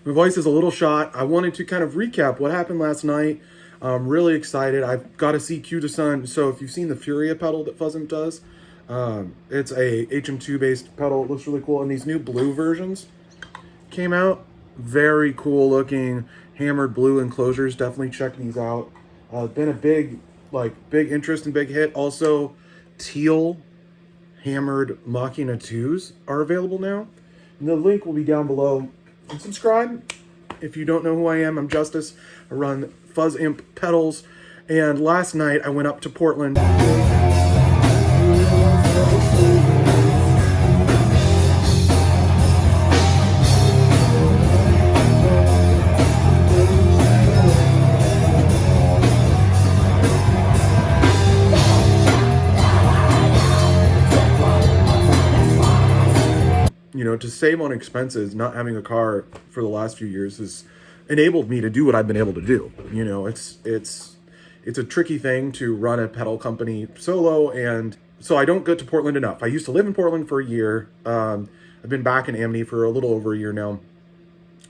My voice is a little shot. I wanted to kind of recap what happened last night. I'm really excited. I've got to see Q to Sun. So if you've seen the Furia pedal that Fuzz Imp does, it's a HM2 based pedal. It looks really cool. And these new blue versions came out. Very cool looking hammered blue enclosures. Definitely check these out. Been a big interest and big hit. Also, teal hammered Machina 2s are available now. And the link will be down below. And subscribe. If you don't know who I am, I'm Justice. I run Fuzz Imp Pedals. And last night I went up to Portland. You know, to save on expenses, not having a car for the last few years has enabled me to do what I've been able to do. You know, it's a tricky thing to run a pedal company solo, and so I don't go to Portland enough. I used to live in Portland for a year. I've been back in Amity for a little over a year now.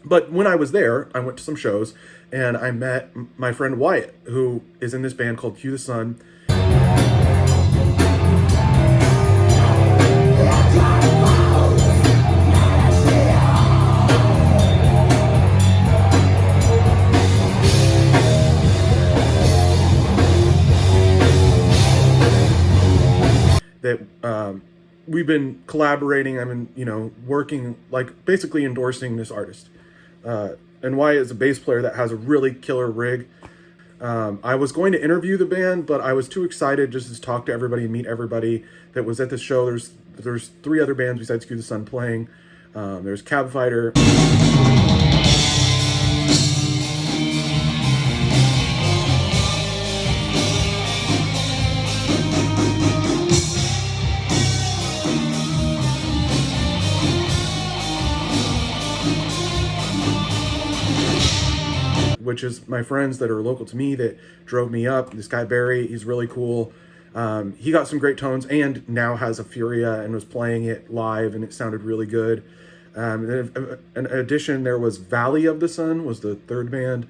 But when I was there, I went to some shows, and I met my friend Wyatt, who is in this band called Q to Sun. That we've been collaborating. I've been, you know, working, like basically endorsing this artist. And Wyatt is a bass player that has a really killer rig. I was going to interview the band, but I was too excited just to talk to everybody and meet everybody that was at this show. There's 3 other bands besides Q to Sun playing. There's Cab Fighter. Which is my friends that are local to me that drove me up. This guy Barry, he's really cool. He got some great tones and now has a Furia and was playing it live, and it sounded really good. In addition, there was Valley of the Sun was the 3rd band.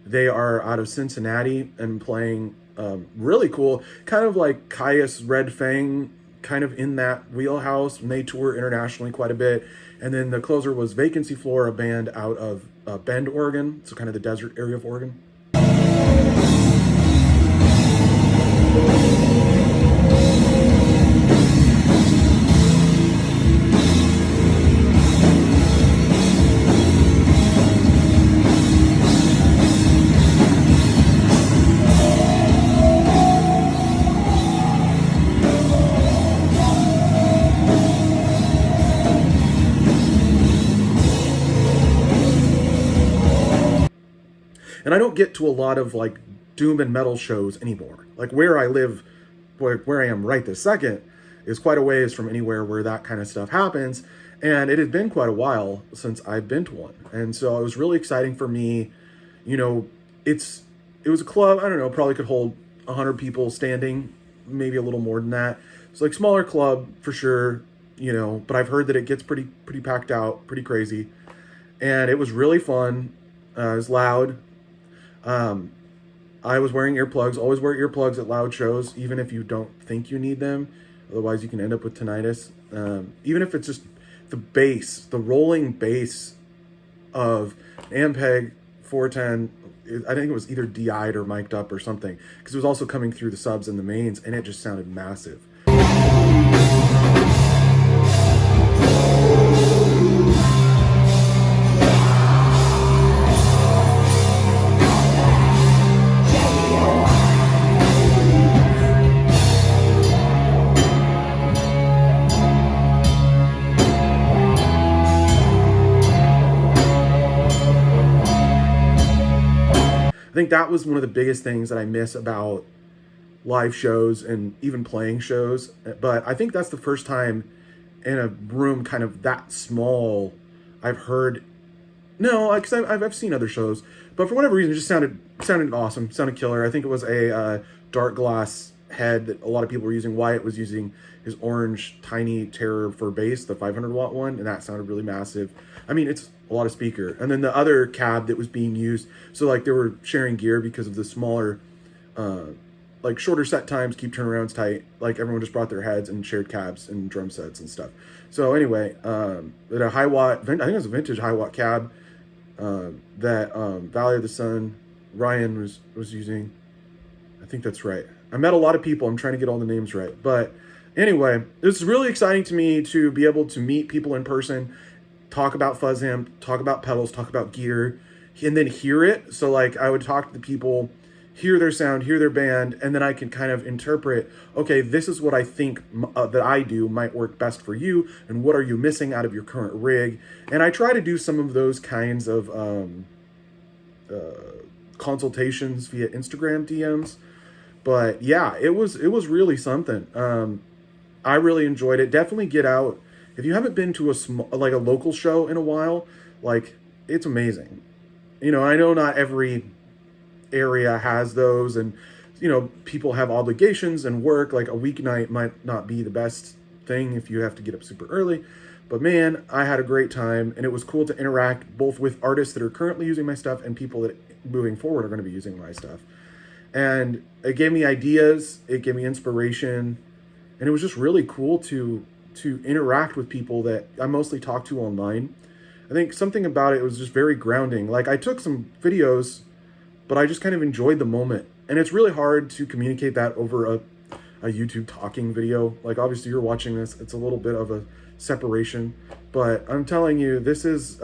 They are out of Cincinnati and playing really cool, kind of like Caius Red Fang, kind of in that wheelhouse. And they tour internationally quite a bit. And then the closer was Vacancy Floor, a band out of Bend, Oregon, so kind of the desert area of Oregon. And I don't get to a lot of like doom and metal shows anymore. Like where I live, where I am right this second, is quite a ways from anywhere where that kind of stuff happens. And it had been quite a while since I've been to one. And so it was really exciting for me. You know, it was a club, I don't know, probably could hold 100 people standing, maybe a little more than that. It's like smaller club for sure, you know, but I've heard that it gets pretty packed out, pretty crazy. And it was really fun. It was loud. I was wearing earplugs. Always wear earplugs at loud shows, even if you don't think you need them. Otherwise, you can end up with tinnitus. Even if it's just the bass, the rolling bass of Ampeg 410, I think it was either DI'd or mic'd up or something, because it was also coming through the subs and the mains, and it just sounded massive. think that was one of the biggest things that I miss about live shows and even playing shows. But I think that's the first time in a room kind of that small I've heard. No, because I've seen other shows, but for whatever reason, it just sounded awesome, sounded killer. I think it was a dark glass head that a lot of people were using. Wyatt was using his orange tiny Terror for bass, the 500 watt one, and that sounded really massive. I mean, it's a lot of speaker. And then the other cab that was being used, so like they were sharing gear because of the smaller, like shorter set times, keep turnarounds tight. Like everyone just brought their heads and shared cabs and drum sets and stuff. So anyway, at a high watt, I think it was a vintage high watt cab that Valley of the Sun, Ryan was using. I think that's right. I met a lot of people. I'm trying to get all the names right. But anyway, it's really exciting to me to be able to meet people in person, talk about Fuzz Imp, talk about pedals, talk about gear, and then hear it. So like I would talk to the people, hear their sound, hear their band, and then I can kind of interpret, okay, this is what I think that I do might work best for you, and what are you missing out of your current rig? And I try to do some of those kinds of consultations via Instagram DMs. But yeah, it was really something. I really enjoyed it. Definitely get out. If you haven't been to a local show in a while, like, it's amazing. You know, I know not every area has those, and you know, people have obligations and work. Like a weeknight might not be the best thing if you have to get up super early, but man, I had a great time, and it was cool to interact both with artists that are currently using my stuff and people that moving forward are going to be using my stuff. And it gave me ideas, it gave me inspiration, and it was just really cool to interact with people that I mostly talk to online. I think something about it was just very grounding. Like I took some videos, but I just kind of enjoyed the moment. And it's really hard to communicate that over a YouTube talking video. Like obviously you're watching this, it's a little bit of a separation, but I'm telling you, this is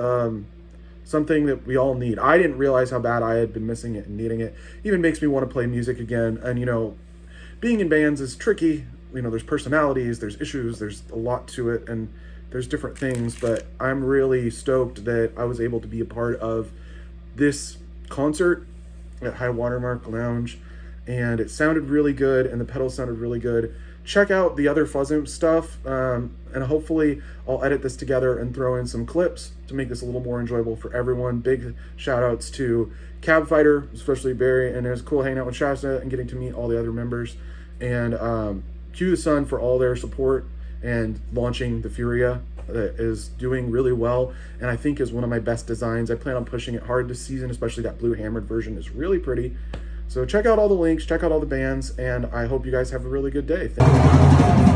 something that we all need. I didn't realize how bad I had been missing it and needing it. Even makes me want to play music again. And you know, being in bands is tricky. You know, there's personalities, there's issues, there's a lot to it, and there's different things, but I'm really stoked that I was able to be a part of this concert at High Watermark Lounge, and it sounded really good, and the pedals sounded really good. Check out the other Fuzz Imp stuff, and hopefully I'll edit this together and throw in some clips to make this a little more enjoyable for everyone. Big shout outs to Cab Fighter, especially Barry, and it was cool hanging out with Shasta and getting to meet all the other members, and Q the Sun for all their support and launching the Furia that is doing really well, and I think is one of my best designs. I plan on pushing it hard this season, especially that blue hammered version is really pretty. So check out all the links, check out all the bands, and I hope you guys have a really good day. Thank you.